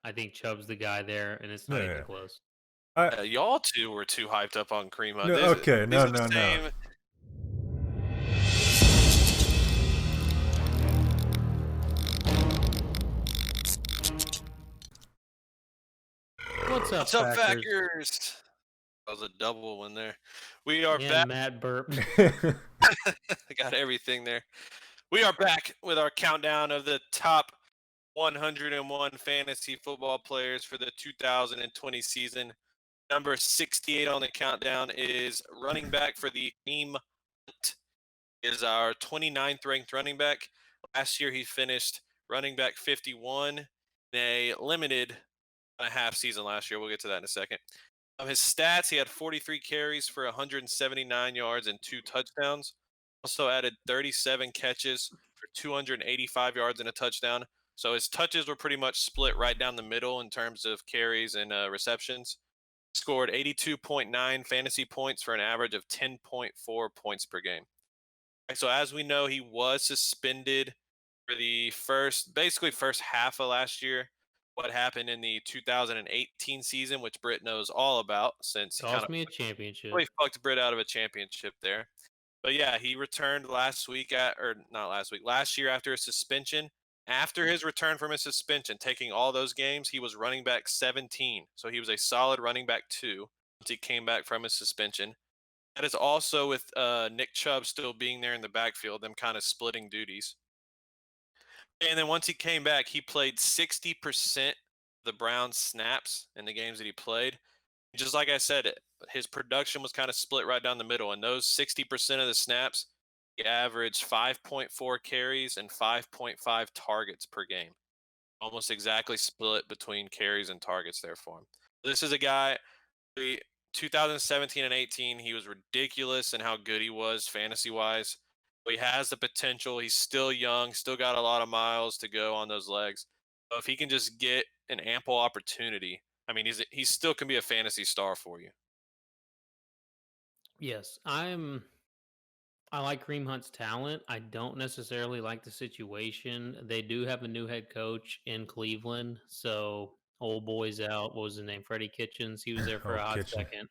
I think Chubb's the guy there, and it's not Yeah, even yeah. close. I Y'all two were too hyped up on Kareem Hunt. no, okay, These no, are the no, no. same. What's What's up, up, Packers? Packers? That was a double one there. We are back. And Matt burped. I got everything there. We are back with our countdown of the top 101 fantasy football players for the 2020 season. Number 68 on the countdown is running back for the Kareem Hunt. Is our 29th ranked running back. Last year he finished running back 51 in a limited and a half season last year. We'll get to that in a second. His stats, he had 43 carries for 179 yards and 2 touchdowns. Also added 37 catches for 285 yards and a touchdown. So his touches were pretty much split right down the middle in terms of carries and receptions. Scored 82.9 fantasy points for an average of 10.4 points per game. So as we know, he was suspended for the basically first half of last year. What happened in the 2018 season, which Britt knows all about, since he kind Cost of me a championship. really fucked Britt out of a championship there. But yeah, he returned last week or not last week, last year after a suspension. After his return from his suspension, taking all those games, he was running back 17. So he was a solid running back 2 once he came back from his suspension. That is also with Nick Chubb still being there in the backfield, them kind of splitting duties. And then once he came back, he played 60% of the Browns snaps in the games that he played. Just like I said, his production was kind of split right down the middle. And those 60% of the snaps, he averaged 5.4 carries and 5.5 targets per game. Almost exactly split between carries and targets there for him. This is a guy, 2017 and 18, he was ridiculous in how good he was fantasy wise. He has the potential. He's still young, still got a lot of miles to go on those legs. But if he can just get an ample opportunity, I mean, he still can be a fantasy star for you. Yes, I like Kareem Hunt's talent. I don't necessarily like the situation. They do have a new head coach in Cleveland, so old boy's out. What was his name? Freddie Kitchens. He was there for Oh, a hot kitchen. second.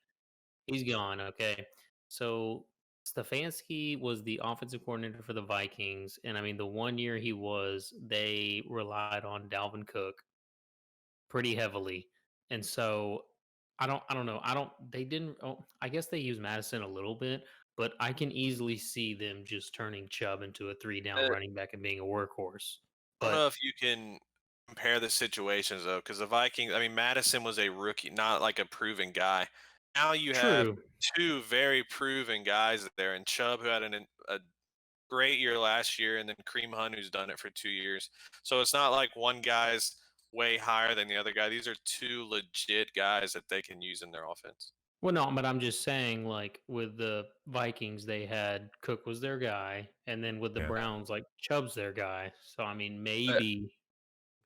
He's gone. Okay, so Stefanski was the offensive coordinator for the Vikings, and I mean the 1 year he was, they relied on Dalvin Cook pretty heavily, and so I don't know. I don't. They didn't. Oh, I guess they used Madison a little bit, but I can easily see them just turning Chubb into a three down I running back and being a workhorse. don't But know if you can compare the situations though, because the Vikings, I mean, Madison was a rookie, not like a proven guy. Now you have true. two very proven guys there, and Chubb, who had a great year last year, and then Kareem Hunt, who's done it for 2 years. So it's not like one guy's way higher than the other guy. These are two legit guys that they can use in their offense. Well, no, but I'm just saying, like with the Vikings, they had Cook was their guy, and then with the Yeah. Browns, like Chubb's their guy. So I mean, But maybe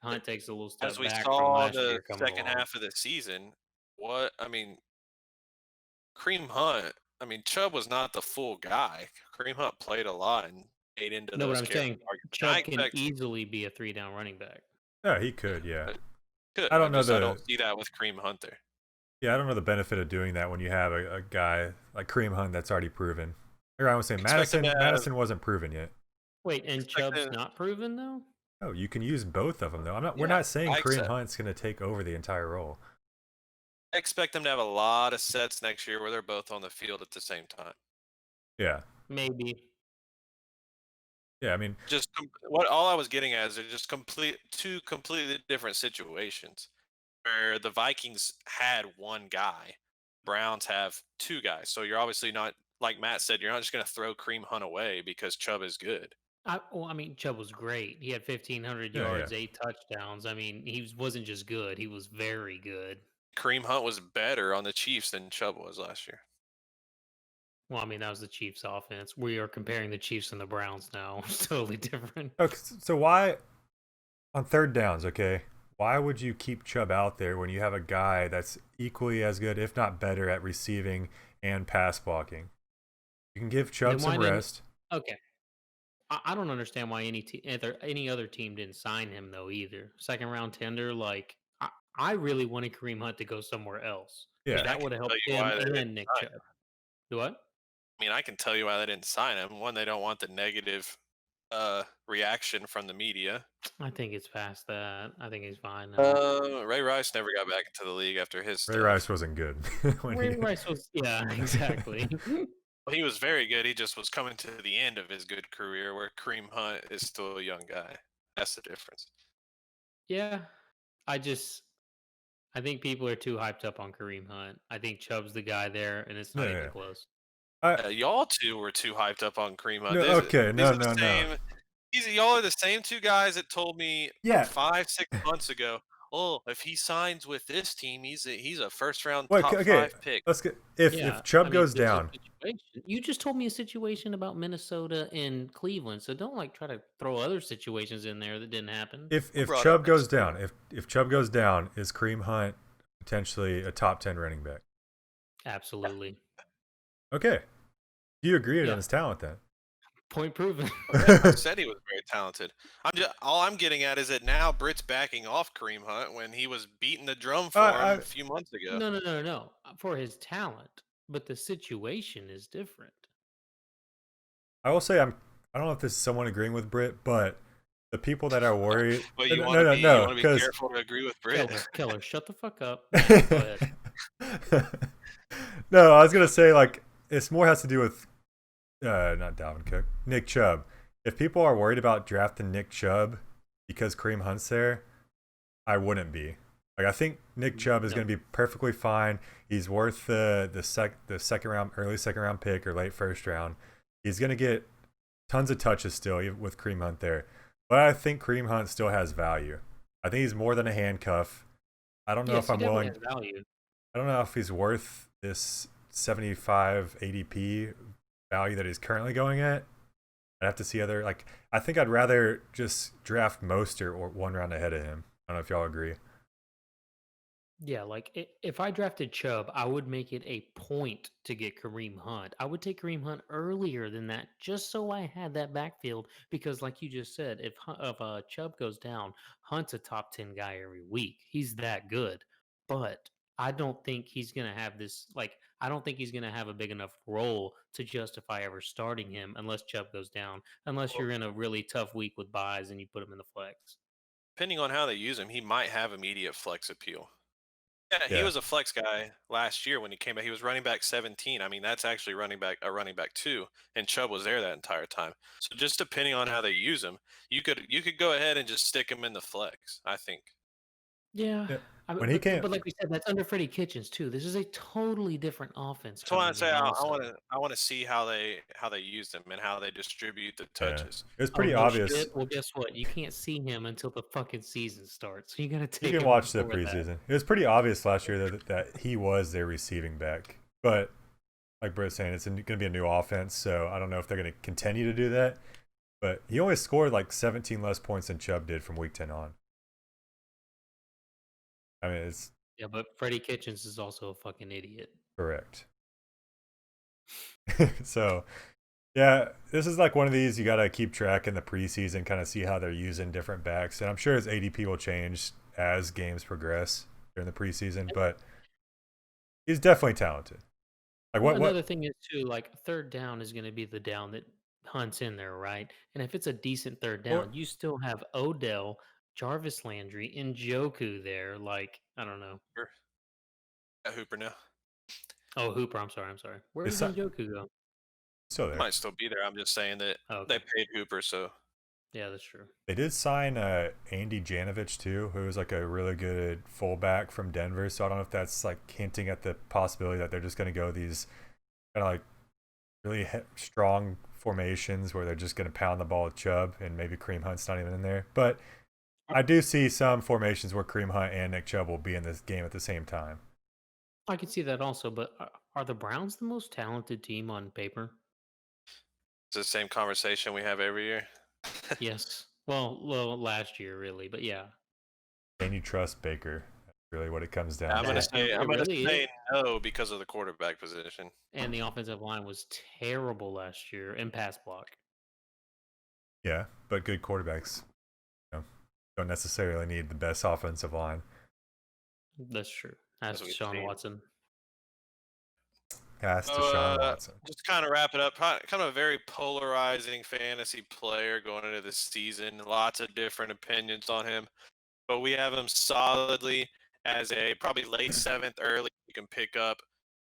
Hunt takes a little as step we back from saw last the year coming second along. half of the season, I mean, Kareem Hunt, I mean, Chubb was not the full guy. Kareem Hunt played a lot and ate into No, but those I'm carry saying targets. I Chubb can expect easily be a three down running back. Yeah, he could. Yeah. uh, good. I don't know I don't the. see that with Kareem Hunt there. Yeah, I don't know the benefit of doing that when you have a guy like Kareem Hunt that's already proven. Or I would say Expect him to have Madison wasn't proven yet. Wait, and expect Chubb's him not proven though? Oh, you can use both of them though. I'm not. We're yeah, not saying I Kareem accept. Hunt's going to take over the entire role. I expect them to have a lot of sets next year where they're both on the field at the same time. Yeah. Maybe. Yeah. I mean, What all I was getting at is they're just two completely different situations. Where the Vikings had one guy, Browns have two guys. So you're obviously not, like Matt said, you're not just going to throw Kareem Hunt away because Chubb is good. I mean, Chubb was great. He had 1,500 yeah, yeah. yards, 8 touchdowns. I mean, wasn't just good; he was very good. Kareem Hunt was better on the Chiefs than Chubb was last year. Well, I mean, that was the Chiefs' offense. We are comparing the Chiefs and the Browns now. It's totally different. Okay. So why on third downs? Okay. Why would you keep Chubb out there when you have a guy that's equally as good, if not better, at receiving and pass blocking? You can give Chubb Then why some didn't? rest. Okay, I don't understand why any other team didn't sign him though either. Second round tender, like I really wanted Kareem Hunt to go somewhere else because Yeah. I that can would have tell helped you him why they didn't and Nick sign Chubb. him. Do what? I mean, I can tell you why they didn't sign him. One, they don't want the negative reaction from the media. I think it's past that. I think he's fine now. Ray Rice never got back into the league after his Ray stuff. Rice wasn't good when Ray he. Rice was, yeah, exactly. Well, he was very good. He just was coming to the end of his good career, where Kareem Hunt is still a young guy. That's the difference. Yeah, I just I think people are too hyped up on Kareem Hunt. I think Chubb's the guy there, and it's not even Yeah. close. I Y'all two were too hyped up on Kareem Hunt. no. Okay. These No. are the No. No. same. Y'all are the same two guys that told me Yeah. 5, 6 months ago. Oh, if he signs with this team, he's a first round Wait. top Okay. 5 pick. Let's get if Yeah, I Chubb mean, goes there's a down. situation. You just told me a situation about Minnesota and Cleveland, so don't like try to throw other situations in there that didn't happen. Who If brought up Chubb goes Minnesota? down, if Chubb goes down, is Kareem Hunt potentially a top 10 running back? Absolutely. Okay. Do you agree on Yeah. his talent then? Point proven. Yeah, I said he was very talented. All I'm getting at is that now Britt's backing off Kareem Hunt when he was beating the drum for him I a few months ago. No. For his talent, but the situation is different. I will say I don't know if this is someone agreeing with Britt, but the people that are worried. But No. No. you No. want to be Because careful to agree with Britt. Keller, shut the fuck up. Now, go ahead. No, I was gonna say like it's more has to do with not Dalvin Cook, Nick Chubb. If people are worried about drafting Nick Chubb because Kareem Hunt's there, I wouldn't be. Like I think Nick Chubb is No. going to be perfectly fine. He's worth the second round, early second round pick or late first round. He's going to get tons of touches still even with Kareem Hunt there. But I think Kareem Hunt still has value. I think he's more than a handcuff. I don't know Yes, if he I'm definitely willing. has value. I don't know if he's worth this 75 ADP value that he's currently going at. I'd have to see other like I think I'd rather just draft Mostert or one round ahead of him. I don't know if y'all agree. Yeah, like if I drafted Chubb, I would make it a point to get Kareem Hunt. I would take Kareem Hunt earlier than that, just so I had that backfield. Because, like you just said, if Chubb goes down, Hunt's a top 10 guy every week. He's that good. But I don't think he's gonna have this. Like, I don't think he's gonna have a big enough role to justify ever starting him unless Chubb goes down. Unless Well, you're in a really tough week with buys and you put him in the flex. depending on how they use him, he might have immediate flex appeal. Yeah, he Yeah. was a flex guy last year when he came back. He was running back 17. I mean, that's actually running back 2, and Chubb was there that entire time. So just depending on how they use him, you could go ahead and just stick him in the flex, I think. Yeah, Yeah. I mean, When he came but like we said, that's under Freddie Kitchens too. This is a totally different offense That's why I coming say in. I Also, want to see how they use them and how they distribute the yeah. touches. It was oh pretty no obvious. shit. Well, guess what? You can't see him until the fucking season starts. So you gotta You take can him watch the before that. preseason. It was pretty obvious last year that he was their receiving back. But like Britt's saying, it's going to be a new offense, so I don't know if they're going to continue to do that. But he only scored like 17 less points than Chubb did from week 10 on. I mean, it's Yeah, but Freddie Kitchens is also a fucking idiot. correct. So, yeah, this is like one of these you got to keep track in the preseason, kind of see how they're using different backs. And I'm sure his ADP will change as games progress during the preseason, but he's definitely talented. Like Well, what another thing is too, like third down is gonna be the down that Hunt's in there, right? And if it's a decent third or down, you still have Odell, Jarvis Landry, and Joku there. Like, I don't know. Hooper, got Hooper now. Oh, Hooper. I'm sorry. Where is did Njoku go? still He there. might still be there. I'm just saying that Oh, they okay. paid Hooper, so Yeah, that's true. They did sign Andy Janovich too, who was like a really good fullback from Denver. So I don't know if that's like hinting at the possibility that they're just going to go these kind of like really strong formations where they're just going to pound the ball with Chubb and maybe Kareem Hunt's not even in there. But I do see some formations where Kareem Hunt and Nick Chubb will be in this game at the same time. I can see that also, but are the Browns the most talented team on paper? it's the same conversation we have every year. Yes. Well, last year really, but yeah, Can you trust Baker? That's really what it comes down I'm gonna to. say I'm it gonna really is. say no because of the quarterback position. And the offensive line was terrible last year in pass block. Yeah, but good quarterbacks don't necessarily need the best offensive line. That's true. as That's we've Deshaun seen. Watson. That's So, Deshaun Watson. just kind of wrap it up. Kind of a very polarizing fantasy player going into this season. Lots of different opinions on him, but we have him solidly as a probably late seventh, early. You can pick up.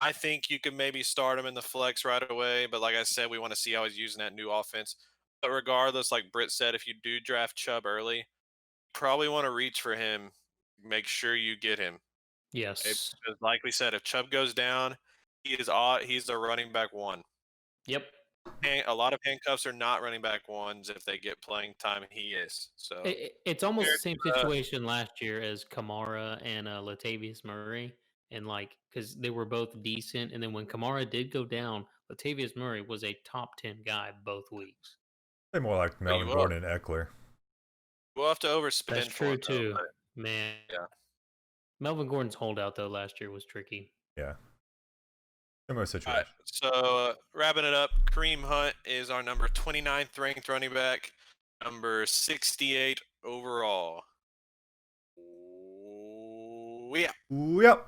I think you could maybe start him in the flex right away, but like I said, we want to see how he's using that new offense. But regardless, like Britt said, if you do draft Chubb early, probably want to reach for him. Make sure you get him. Yes. Because like we said, if Chubb goes down, he's a running back one. Yep. A lot of handcuffs are not running back ones if they get playing time. He is. So It's almost the compared same to, situation last year as Kamara and Latavius Murray, and like because they were both decent, and then when Kamara did go down, Latavius Murray was a top 10 guy both weeks. They're more like but you Melvin will Gordon and Eckler. have to That's overspend for true him though. too, But man. yeah. Melvin Gordon's holdout though last year was tricky. Yeah. Similar All right. situation. So wrapping it up, Kareem Hunt is our number 29th ranked running back, number 68 overall. Yeah. Yep.